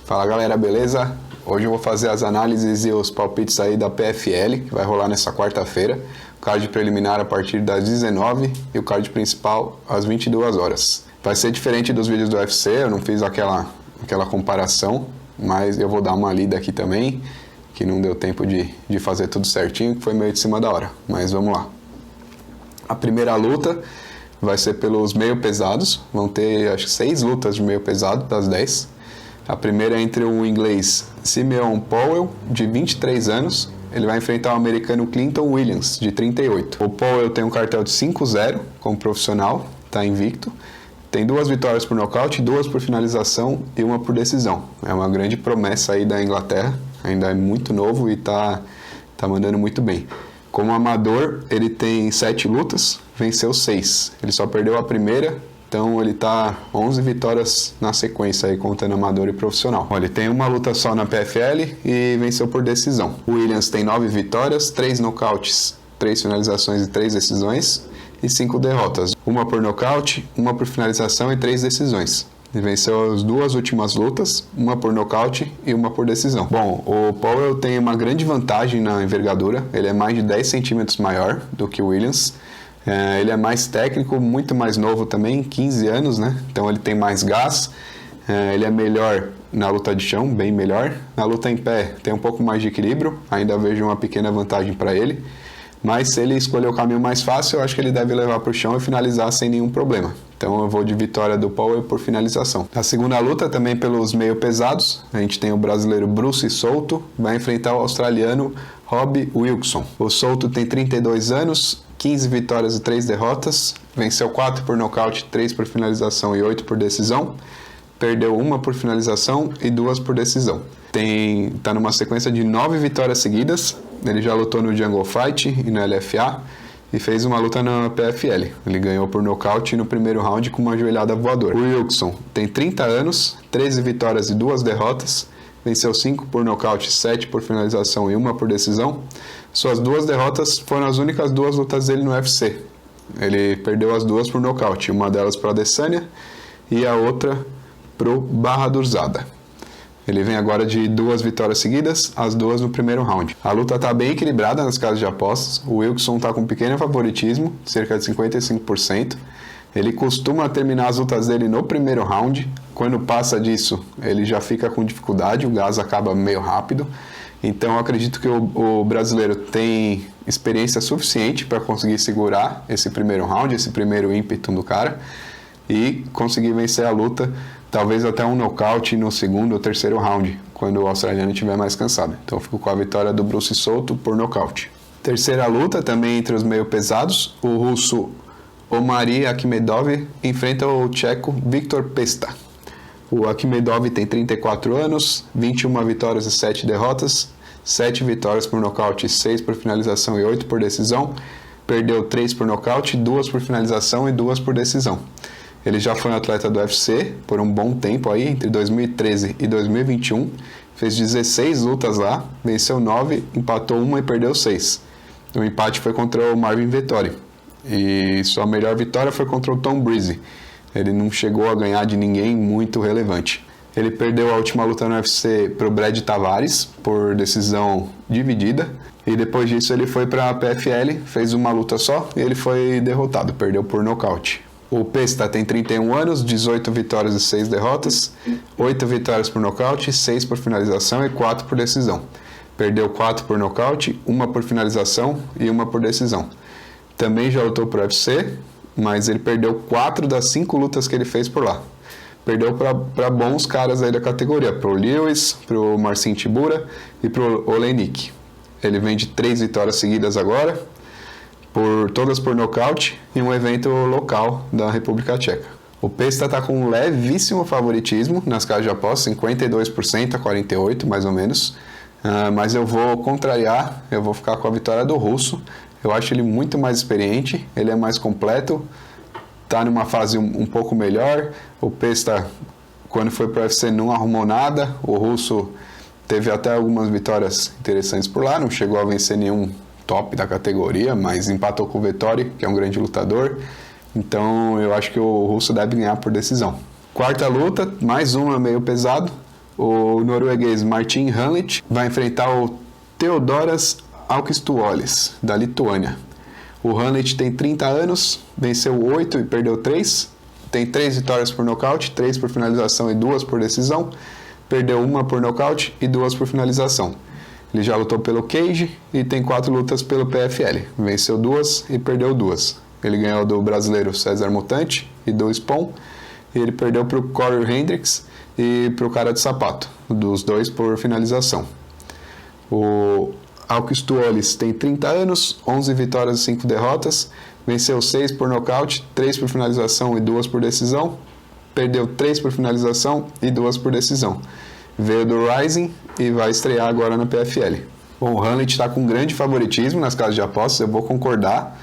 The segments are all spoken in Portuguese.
Fala galera, beleza? Hoje eu vou fazer as análises e os palpites aí da PFL, que vai rolar nessa quarta-feira. O card preliminar a partir das 19 e o card principal às 22 horas. Vai ser diferente dos vídeos do UFC, eu não fiz aquela comparação, mas eu vou dar uma lida aqui também, que não deu tempo de fazer tudo certinho, que foi meio de cima da hora. Mas vamos lá. A primeira luta vai ser pelos meio pesados, vão ter acho que 6 lutas de meio pesado das 10. A primeira é entre o inglês Simeon Powell, de 23 anos, ele vai enfrentar o americano Clinton Williams, de 38. O Powell tem um cartel de 5-0 como profissional, está invicto, tem 2 vitórias por nocaute, 2 por finalização e 1 por decisão. É uma grande promessa aí da Inglaterra, ainda é muito novo e tá mandando muito bem. Como amador, ele tem 7 lutas, venceu 6. Ele só perdeu a primeira, então ele tá 11 vitórias na sequência aí, contando amador e profissional. Olha, ele tem uma luta só na PFL e venceu por decisão. O Williams tem 9 vitórias, 3 nocautes, 3 finalizações e 3 decisões e 5 derrotas. 1 por nocaute, 1 por finalização e 3 decisões. Ele venceu as 2 últimas lutas, 1 por nocaute e 1 por decisão. Bom, o Powell tem uma grande vantagem na envergadura, ele é mais de 10 centímetros maior do que o Williams. Ele é mais técnico, muito mais novo também, 15 anos, né? Então ele tem mais gás, ele é melhor na luta de chão, bem melhor. Na luta em pé tem um pouco mais de equilíbrio, ainda vejo uma pequena vantagem para ele. Mas se ele escolher o caminho mais fácil, eu acho que ele deve levar para o chão e finalizar sem nenhum problema. Então eu vou de vitória do Powell por finalização. Na segunda luta, também pelos meio pesados, a gente tem o brasileiro Bruce Souto, vai enfrentar o australiano Rob Wilkson. O Souto tem 32 anos, 15 vitórias e 3 derrotas, venceu 4 por nocaute, 3 por finalização e 8 por decisão, perdeu 1 por finalização e 2 por decisão. Tá numa sequência de 9 vitórias seguidas, ele já lutou no Jungle Fight e no LFA e fez uma luta na PFL. Ele ganhou por nocaute no primeiro round com uma joelhada voadora. O Wilkson tem 30 anos, 13 vitórias e 2 derrotas, venceu 5 por nocaute, 7 por finalização e 1 por decisão. Suas 2 derrotas foram as únicas 2 lutas dele no UFC. Ele perdeu as 2 por nocaute, uma delas para a Adesanya e a outra para o Barradurzada. Ele vem agora de 2 vitórias seguidas, as 2 no primeiro round. A luta está bem equilibrada nas casas de apostas. O Wilkson está com um pequeno favoritismo, cerca de 55%. Ele costuma terminar as lutas dele no primeiro round. Quando passa disso, ele já fica com dificuldade, o gás acaba meio rápido. Então eu acredito que o brasileiro tem experiência suficiente para conseguir segurar esse primeiro round, esse primeiro ímpeto do cara e conseguir vencer a luta, talvez até um nocaute no segundo ou terceiro round, quando o australiano estiver mais cansado. Então eu fico com a vitória do Bruce Souto por nocaute. Terceira luta, também entre os meio pesados, o russo Omari Akhmedov enfrenta o tcheco Viktor Pesta. O Akhmedov tem 34 anos, 21 vitórias e 7 derrotas, 7 vitórias por nocaute, 6 por finalização e 8 por decisão. Perdeu 3 por nocaute, 2 por finalização e 2 por decisão. Ele já foi um atleta do UFC por um bom tempo aí, entre 2013 e 2021. Fez 16 lutas lá, venceu 9, empatou 1 e perdeu 6. O empate foi contra o Marvin Vettori. E sua melhor vitória foi contra o Tom Breeze. Ele não chegou a ganhar de ninguém muito relevante. Ele perdeu a última luta no UFC para o Brad Tavares, por decisão dividida. E depois disso ele foi para a PFL, fez uma luta só e ele foi derrotado, perdeu por nocaute. O Pesta tem 31 anos, 18 vitórias e 6 derrotas, 8 vitórias por nocaute, 6 por finalização e 4 por decisão. Perdeu 4 por nocaute, 1 por finalização e 1 por decisão. Também já lutou para o UFC, mas ele perdeu 4 das 5 lutas que ele fez por lá. Perdeu para bons caras aí da categoria, para o Lewis, para o Marcin Tybura e para o Oleinik. Ele vem de 3 vitórias seguidas agora, todas por nocaute, em um evento local da República Tcheca. O Pesta está com um levíssimo favoritismo nas casas de apostas, 52% a 48% mais ou menos, mas eu vou contrariar, eu vou ficar com a vitória do russo. Eu acho ele muito mais experiente, ele é mais completo, está numa fase um pouco melhor. O Pesta, quando foi para o UFC, não arrumou nada, o russo teve até algumas vitórias interessantes por lá, não chegou a vencer nenhum top da categoria, mas empatou com o Vettori, que é um grande lutador. Então eu acho que o russo deve ganhar por decisão. Quarta luta, mais uma meio pesado. O norueguês Martin Hanlich vai enfrentar o Theodoras Aukštuolis, da Lituânia. O Hanlich tem 30 anos, venceu 8 e perdeu 3. Tem 3 vitórias por nocaute, 3 por finalização e 2 por decisão. Perdeu 1 por nocaute e 2 por finalização. Ele já lutou pelo Cage e tem 4 lutas pelo PFL. Venceu 2 e perdeu 2. Ele ganhou do brasileiro César Mutante e do Spawn. E ele perdeu para o Corey Hendricks e para o cara de sapato, dos 2 por finalização. O Aukštuolis tem 30 anos, 11 vitórias e 5 derrotas. Venceu 6 por nocaute, 3 por finalização e 2 por decisão. Perdeu 3 por finalização e 2 por decisão. Veio do Rising e vai estrear agora na PFL. Bom, o Hanlich está com grande favoritismo nas casas de apostas, eu vou concordar.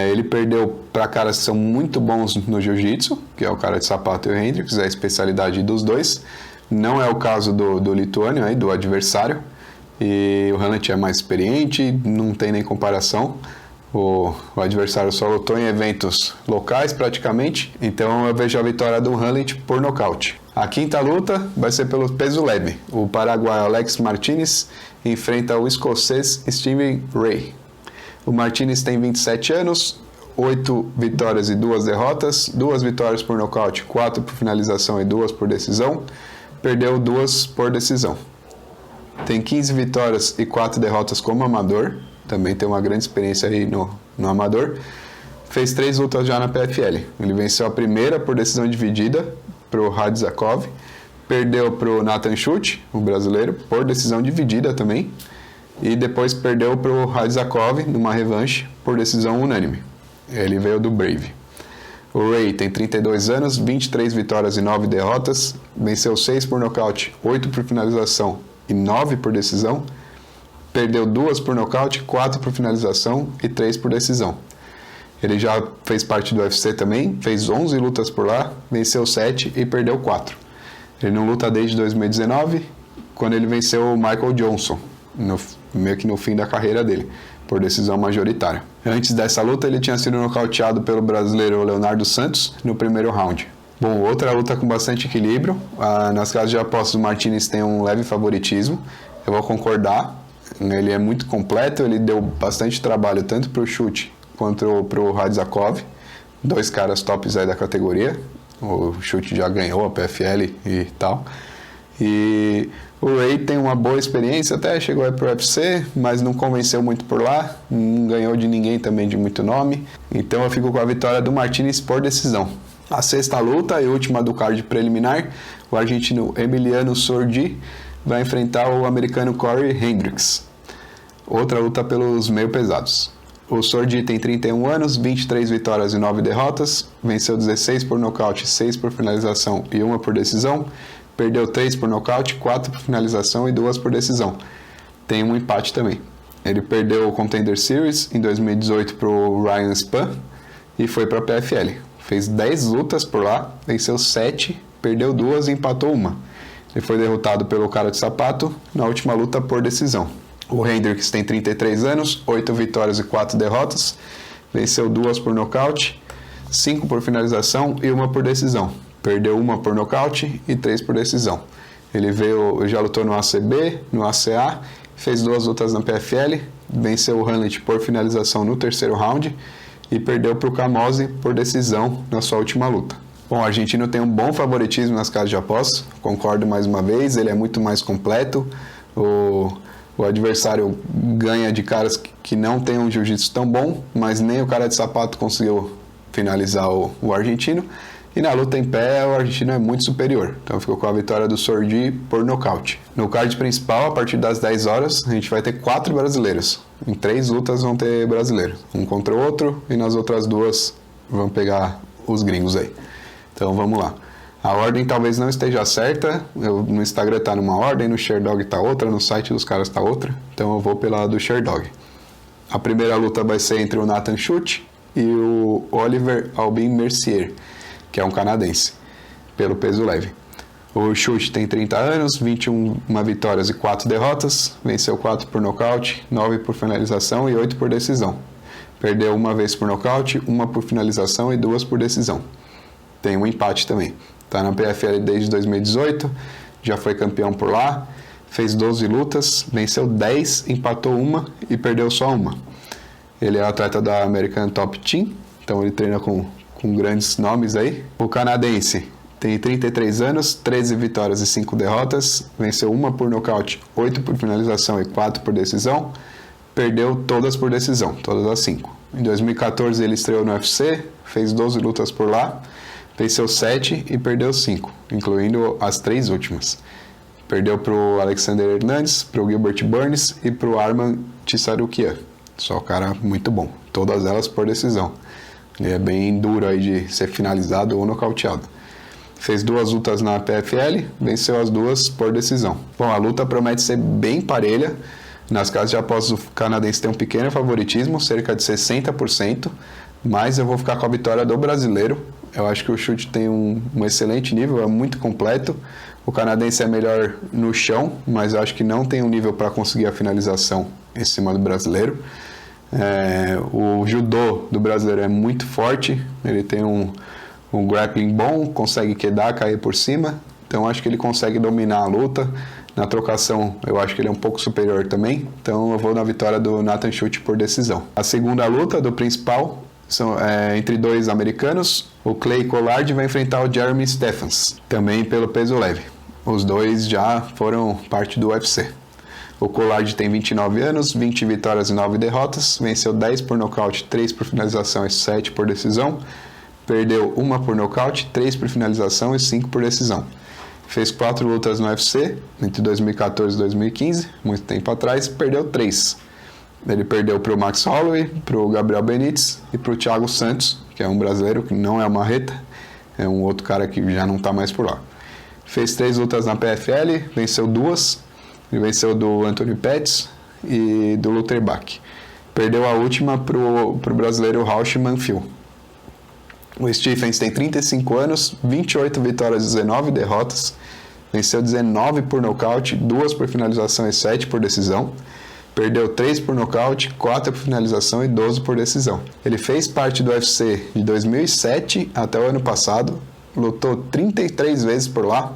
Ele perdeu para caras que são muito bons no jiu-jitsu, que é o cara de sapato e o Hendricks, é a especialidade dos dois. Não é o caso do lituânico, do adversário. E o Hanlich é mais experiente, não tem nem comparação. O adversário só lutou em eventos locais praticamente, então eu vejo a vitória do Hanlich por nocaute. A quinta luta vai ser pelo peso leve. O paraguaio Alex Martinez enfrenta o escocês Steven Ray. O Martinez tem 27 anos, 8 vitórias e 2 derrotas, 2 vitórias por nocaute, 4 por finalização e 2 por decisão. Perdeu 2 por decisão. Tem 15 vitórias e 4 derrotas como amador. Também tem uma grande experiência aí no amador. Fez 3 lutas já na PFL. Ele venceu a primeira por decisão dividida para o Radzakov. Perdeu para o Nathan Schulte, o brasileiro, por decisão dividida também. E depois perdeu para o Radzakov numa revanche por decisão unânime. Ele veio do Brave. O Ray tem 32 anos, 23 vitórias e 9 derrotas. Venceu 6 por nocaute, 8 por finalização e 9 por decisão. Perdeu 2 por nocaute, 4 por finalização e 3 por decisão. Ele já fez parte do UFC também, fez 11 lutas por lá, venceu 7 e perdeu 4. Ele não luta desde 2019, quando ele venceu o Michael Johnson, meio que no fim da carreira dele, por decisão majoritária. Antes dessa luta, ele tinha sido nocauteado pelo brasileiro Leonardo Santos no primeiro round. Bom, outra luta com bastante equilíbrio. Nas casas de apostas, o Martinez tem um leve favoritismo. Eu vou concordar. Ele é muito completo, ele deu bastante trabalho tanto para o Schulte quanto para o Radzakov, 2 caras tops aí da categoria. O Schulte já ganhou a PFL e tal. E o Ray tem uma boa experiência, até chegou aí pro UFC, mas não convenceu muito por lá, não ganhou de ninguém também de muito nome. Então eu fico com a vitória do Martinez por decisão. A sexta luta e última do card preliminar, o argentino Emiliano Sordi vai enfrentar o americano Corey Hendricks. Outra luta pelos meio pesados. O Sordi tem 31 anos, 23 vitórias e 9 derrotas, venceu 16 por nocaute, 6 por finalização e 1 por decisão, perdeu 3 por nocaute, 4 por finalização e 2 por decisão. Tem um empate também. Ele perdeu o Contender Series em 2018 para o Ryan Spann e foi para a PFL. Fez 10 lutas por lá, venceu 7, perdeu 2 e empatou 1. Ele foi derrotado pelo cara de sapato na última luta por decisão. O Hendricks tem 33 anos, 8 vitórias e 4 derrotas, venceu 2 por nocaute, 5 por finalização e 1 por decisão. Perdeu 1 por nocaute e 3 por decisão. Ele já lutou no ACB, no ACA, fez 2 lutas na PFL, venceu o Hanlich por finalização no terceiro round e perdeu para o Camozzi por decisão na sua última luta. Bom, o argentino tem um bom favoritismo nas casas de apostas, concordo mais uma vez, ele é muito mais completo. O adversário ganha de caras que não têm um jiu-jitsu tão bom, mas nem o cara de sapato conseguiu finalizar o argentino. E na luta em pé, o argentino é muito superior. Então ficou com a vitória do Sordi por nocaute. No card principal, a partir das 10 horas, a gente vai ter 4 brasileiros. Em 3 lutas vão ter brasileiro. Um contra o outro e nas outras 2 vão pegar os gringos aí. Então vamos lá. A ordem talvez não esteja certa, no Instagram está numa ordem, no Sherdog está outra, no site dos caras está outra, então eu vou pela do Sherdog. A primeira luta vai ser entre o Nathan Schulte e o Oliver Albin Mercier, que é um canadense, pelo peso leve. O Schulte tem 30 anos, 21 vitórias e 4 derrotas, venceu 4 por nocaute, 9 por finalização e 8 por decisão. Perdeu 1 vez por nocaute, 1 por finalização e 2 por decisão. Tem um empate também. Está na PFL desde 2018, já foi campeão por lá, fez 12 lutas, venceu 10, empatou uma e perdeu só uma. Ele é atleta da American Top Team, então ele treina com grandes nomes aí. O canadense tem 33 anos, 13 vitórias e 5 derrotas, venceu uma por nocaute, 8 por finalização e 4 por decisão, perdeu todas por decisão, todas as 5. Em 2014 ele estreou no UFC, fez 12 lutas por lá, venceu 7 e perdeu 5, incluindo as 3 últimas. Perdeu para o Alexander Hernandez, para o Gilbert Burns e para o Arman Tsarukyan. Só cara muito bom, todas elas por decisão. Ele é bem duro aí de ser finalizado ou nocauteado. Fez 2 lutas na PFL, venceu as 2 por decisão. Bom, a luta promete ser bem parelha. Nas casas de apostas, o canadense tem um pequeno favoritismo, cerca de 60%, mas eu vou ficar com a vitória do brasileiro. Eu acho que o chute tem um excelente nível, é muito completo. O canadense é melhor no chão, mas eu acho que não tem um nível para conseguir a finalização em cima do brasileiro. O judô do brasileiro é muito forte, ele tem um grappling bom, consegue quedar, cair por cima, então acho que ele consegue dominar a luta. Na trocação eu acho que ele é um pouco superior também, então eu vou na vitória do Nathan Schulte por decisão. A segunda luta do principal entre 2 americanos, o Clay Collard vai enfrentar o Jeremy Stephens, também pelo peso leve. Os dois já foram parte do UFC. O Collard tem 29 anos, 20 vitórias e 9 derrotas, venceu 10 por nocaute, 3 por finalização e 7 por decisão, perdeu 1 por nocaute, 3 por finalização e 5 por decisão. Fez 4 lutas no UFC, entre 2014 e 2015, muito tempo atrás, perdeu 3. Ele perdeu para o Max Holloway, para o Gabriel Benítez e para o Thiago Santos, que é um brasileiro que não é uma marreta, é um outro cara que já não está mais por lá. Fez 3 lutas na PFL, venceu 2. Ele venceu do Anthony Pettis e do Luther Bach. Perdeu a última para o brasileiro Rauch Manfield. O Stephens tem 35 anos, 28 vitórias e 19 derrotas. Venceu 19 por nocaute, 2 por finalização e 7 por decisão. Perdeu 3 por nocaute, 4 por finalização e 12 por decisão. Ele fez parte do UFC de 2007 até o ano passado. Lutou 33 vezes por lá.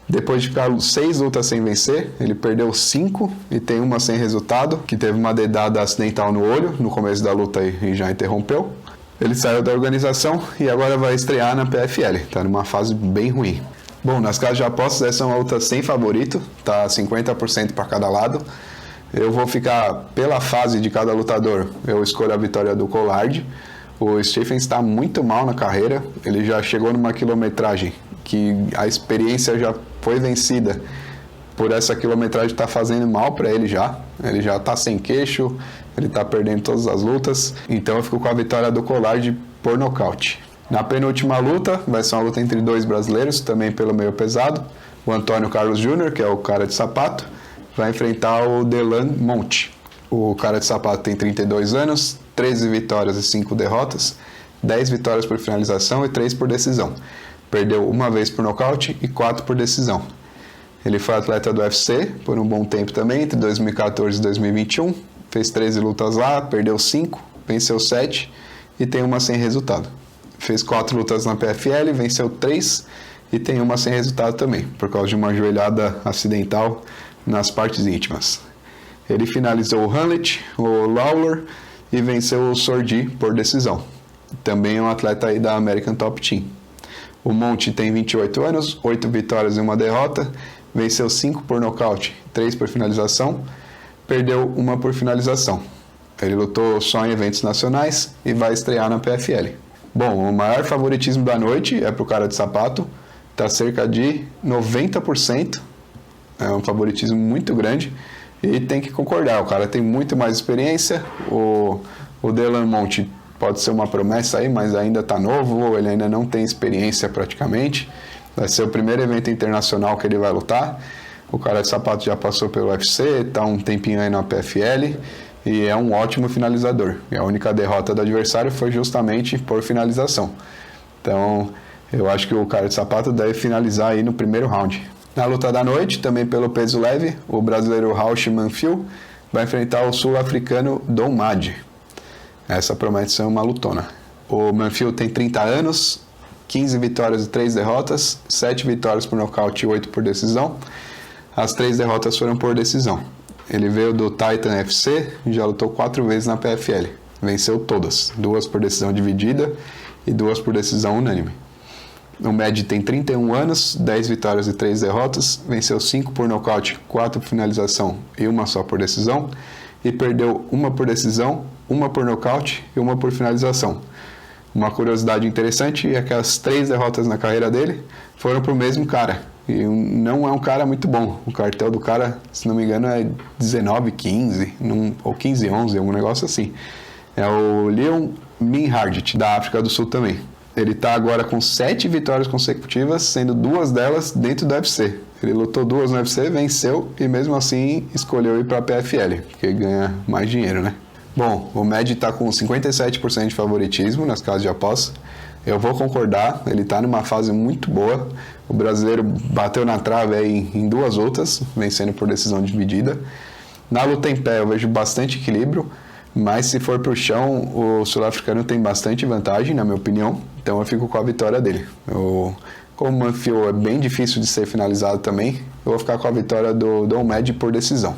Depois de ficar 6 lutas sem vencer, ele perdeu 5 e tem uma sem resultado, que teve uma dedada acidental no olho no começo da luta e já interrompeu. Ele saiu da organização e agora vai estrear na PFL, está numa fase bem ruim. Bom, nas casas de apostas essa é uma luta sem favorito, tá 50% para cada lado. Eu vou ficar pela fase de cada lutador, eu escolho a vitória do Collard. O Stephens está muito mal na carreira, ele já chegou numa quilometragem que a experiência já foi vencida. Por essa quilometragem está fazendo mal para ele já está sem queixo, ele está perdendo todas as lutas, então eu fico com a vitória do Collard por nocaute. Na penúltima luta, vai ser uma luta entre 2 brasileiros, também pelo meio pesado. O Antônio Carlos Júnior, que é o cara de sapato, vai enfrentar o Delan Monte. O cara de sapato tem 32 anos, 13 vitórias e 5 derrotas, 10 vitórias por finalização e 3 por decisão. Perdeu 1 vez por nocaute e 4 por decisão. Ele foi atleta do UFC por um bom tempo também, entre 2014 e 2021. Fez 13 lutas lá, perdeu 5, venceu 7 e tem uma sem resultado. Fez 4 lutas na PFL, venceu 3 e tem uma sem resultado também, por causa de uma joelhada acidental nas partes íntimas. Ele finalizou o Hamlet, o Lawler e venceu o Sordi por decisão. Também é um atleta aí da American Top Team. O Monte tem 28 anos, 8 vitórias e 1 derrota, venceu 5 por nocaute, 3 por finalização, perdeu 1 por finalização. Ele lutou só em eventos nacionais e vai estrear na PFL. Bom, o maior favoritismo da noite é para o cara de sapato, está cerca de 90%, é um favoritismo muito grande e tem que concordar, o cara tem muito mais experiência, o Delan Monte pode ser uma promessa aí, mas ainda está novo, ele ainda não tem experiência praticamente. Vai ser o primeiro evento internacional que ele vai lutar. O cara de sapato já passou pelo UFC, está um tempinho aí na PFL e é um ótimo finalizador. E a única derrota do adversário foi justamente por finalização. Então, eu acho que o cara de sapato deve finalizar aí no primeiro round. Na luta da noite, também pelo peso leve, o brasileiro Rauch Manfield vai enfrentar o sul-africano Dom Madi. Essa promete ser uma lutona. O Manfield tem 30 anos, 15 vitórias e 3 derrotas, 7 vitórias por nocaute e 8 por decisão. As 3 derrotas foram por decisão. Ele veio do Titan FC e já lutou 4 vezes na PFL. Venceu todas, 2 por decisão dividida e 2 por decisão unânime. O Med tem 31 anos, 10 vitórias e 3 derrotas, venceu 5 por nocaute, 4 por finalização e 1 só por decisão, e perdeu 1 por decisão, 1 por nocaute e 1 por finalização. Uma curiosidade interessante é que as 3 derrotas na carreira dele foram para o mesmo cara, e não é um cara muito bom. O cartel do cara, se não me engano, é 19-15 ou 15-11, algum negócio assim. É o Leon Minhardit, da África do Sul também. Ele está agora com 7 vitórias consecutivas, sendo 2 delas dentro do UFC. Ele lutou 2 no UFC, venceu e mesmo assim escolheu ir para a PFL, porque ganha mais dinheiro, né? Bom, o Med está com 57% de favoritismo nas casas de aposta. Eu vou concordar, ele está numa fase muito boa. O brasileiro bateu na trave aí em 2 lutas, vencendo por decisão dividida. Na luta em pé eu vejo bastante equilíbrio, mas se for para o chão, o sul-africano tem bastante vantagem, na minha opinião. Então eu fico com a vitória dele. Como o Manfield é bem difícil de ser finalizado também, eu vou ficar com a vitória do Med por decisão.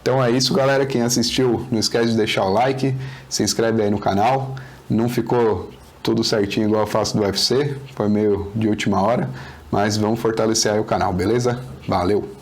Então é isso, galera. Quem assistiu, não esquece de deixar o like, se inscreve aí no canal. Não ficou tudo certinho igual eu faço do UFC, foi meio de última hora, mas vamos fortalecer aí o canal, beleza? Valeu!